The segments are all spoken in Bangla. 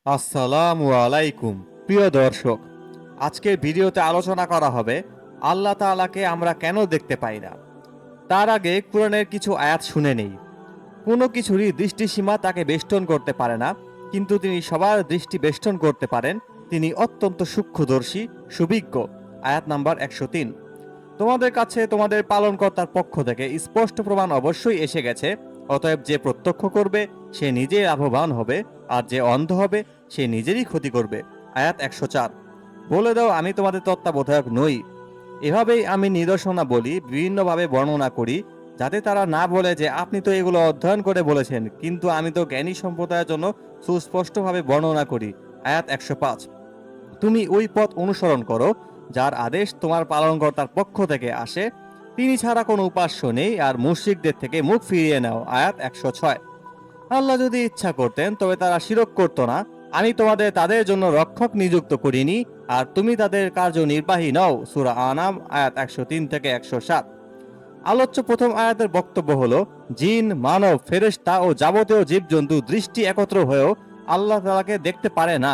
আসসালামু আলাইকুম। প্রিয় দর্শক, আজকের ভিডিওতে আলোচনা করা হবে আল্লাহ তাআলাকে আমরা কেন দেখতে পাই না। তার আগে কোরআনের কিছু আয়াত শুনে নেই। কোনো কিছুরই দৃষ্টিসীমা তাকে বেষ্টন করতে পারে না, কিন্তু তিনি সবার দৃষ্টি বেষ্টন করতে পারেন। তিনি অত্যন্ত সূক্ষ্মদর্শী, সুবিজ্ঞ। আয়াত নাম্বার 103। তোমাদের কাছে তোমাদের পালনকর্তার পক্ষ থেকে স্পষ্ট প্রমাণ অবশ্যই এসে গেছে। অতএব যে প্রত্যক্ষ করবে সে নিজেই লাভবান হবে, আর যে অন্ধ হবে সে নিজেরই ক্ষতি করবে। আয়াত 104। বলে দাও আমি তোমাদের তত্ত্বাবধায়ক নই। এভাবেই আমি নিদর্শনা বলি, বিভিন্নভাবে বর্ণনা করি, যাতে তারা না বলে যে আপনি তো এগুলো অধ্যয়ন করে বলেছেন, কিন্তু আমি তো জ্ঞানী সম্প্রদায়ের জন্য সুস্পষ্টভাবে বর্ণনা করি। আয়াত 105। তুমি ওই পথ অনুসরণ করো যার আদেশ তোমার পালনকর্তার পক্ষ থেকে আসে। তিনি ছাড়া কোনো উপাস্য নেই, আর মুশরিকদের থেকে মুখ ফিরিয়ে নাও। আয়াত 106। আল্লাহ যদি ইচ্ছা করতেন তবে তারা শিরক করত না। আমি তোমাদের তাদের জন্য রক্ষক নিযুক্ত করিনি, আর তুমি তাদের কার্যনির্বাহী নও। সূরা আনাম আয়াত 103 থেকে 107। আলোচ্য প্রথম আয়াতের বক্তব্য হলো, জিন, মানব, ফেরেশতা ও যাবতীয় জীবজন্তু দৃষ্টি একত্র হয়েও আল্লাহ তাআলাকে দেখতে পারে না।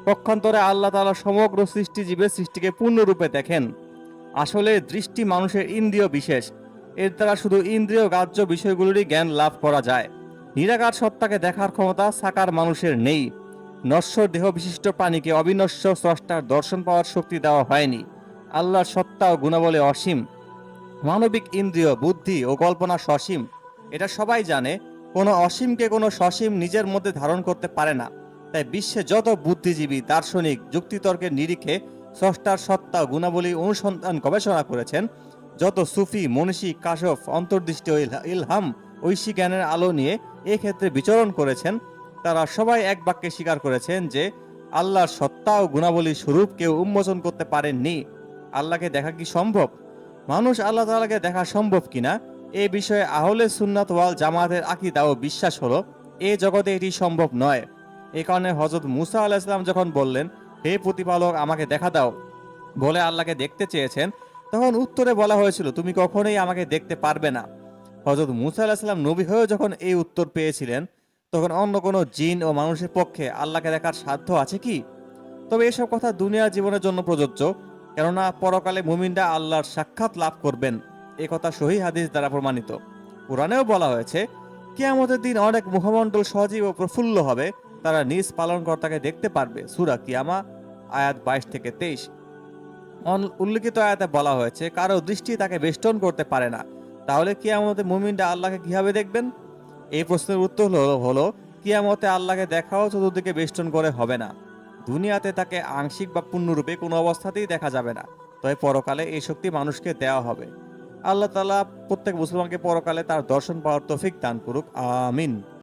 পক্ষান্তরে আল্লাহ তাআলা সমগ্র সৃষ্টিজীবের সৃষ্টিকে পূর্ণরূপে দেখেন। আসলে দৃষ্টি মানুষের ইন্দ্রিয় বিশেষ। এর দ্বারা শুধু ইন্দ্রিয় গ্রাহ্য বিষয়গুলোরই জ্ঞান লাভ করা যায়। নিরাকার সত্তাকে দেখার ক্ষমতা সাকার মানুষের নেই। নশ্বর দেহ বিশিষ্ট প্রাণীকে অবিনশ্বর স্রষ্টার দর্শন পাওয়ার শক্তি দেওয়া হয়নি। আল্লাহর সত্তা ও গুণাবলী অসীম। মানবিক ইন্দ্রিয়, বুদ্ধি ও কল্পনা সসীম। এটা সবাই জানে। কোনো অসীমকে কোনো সসীম নিজের মধ্যে ধারণ করতে পারে না। তাই বিশ্বে যত বুদ্ধিজীবী, দার্শনিক যুক্তিতর্কের নিরিখে স্রষ্টার সত্তা ও গুণাবলী অনুসন্ধান গবেষণা করেছেন, যত সুফি, মনীষী, কাশফ, অন্তর্দৃষ্টি ও ইলহাম, ঐশী জ্ঞানের আলো নিয়ে ক্ষেত্রে বিচরণ করেছেন, তারা সবাই এক বাক্যে স্বীকার করেছেন যে আল্লাহর সত্তা ও গুণাবলীর স্বরূপ কেউ উন্মোচন করতে পারেননি। আল্লাহকে দেখা কি সম্ভব? মানুষ আল্লাহ তাআলাকে দেখা সম্ভব কিনা এ বিষয়ে আহলে সুন্নাত ওয়াল জামাতের আকীদা ও বিশ্বাস হলো, এ জগতে এটি সম্ভব নয়। এ কারণে হযরত মুসা আলাইহিস সালাম যখন বললেন, হে প্রতিপালক আমাকে দেখা দাও, বলে আল্লাহকে দেখতে চেয়েছেন, তখন উত্তরে বলা হয়েছিল, তুমি কখনোই আমাকে দেখতে পারবে না। হযরত মুসা আলাইহিস সালাম নবী হয়েও যখন এই উত্তর পেয়েছিলেন, তখন অন্য কোনো জিন ও মানুষের পক্ষে আল্লাহকে দেখার সাধ্য আছে কি? তবে এসব কথা দুনিয়ার জীবনের জন্য প্রযোজ্য, কেননা পরকালে মুমিনরা আল্লাহর সাক্ষাৎ লাভ করবেন। এ কথা সহিহ হাদিস দ্বারা প্রমাণিত। কোরআনেও বলা হয়েছে, কিয়ামতের দিন অনেক মুখমণ্ডল সজীব ও প্রফুল্ল হবে, তারা নিজ পালনকর্তাকে দেখতে পারবে। সূরা কিয়ামা আয়াত 22 থেকে 23। উল্লেখিত আয়াতে বলা হয়েছে, কারো দৃষ্টি তাকে বেষ্টন করতে পারে না। তাহলে কিয়ামতে মুমিনরা আল্লাহকে কিভাবে দেখবেন? এই প্রশ্নের উত্তর হলো কিয়ামতে আল্লাহকে দেখাও চতুর্দিকে বেষ্টন করে হবে না। দুনিয়াতে তাকে আংশিক বা পূর্ণরূপে কোনো অবস্থাতেই দেখা যাবে না। তবে পরকালে এই শক্তি মানুষকে দেওয়া হবে। আল্লাহ তাআলা প্রত্যেক মুসলমানকে পরকালে তার দর্শন পাওয়ার তৌফিক দান করুক। আমিন।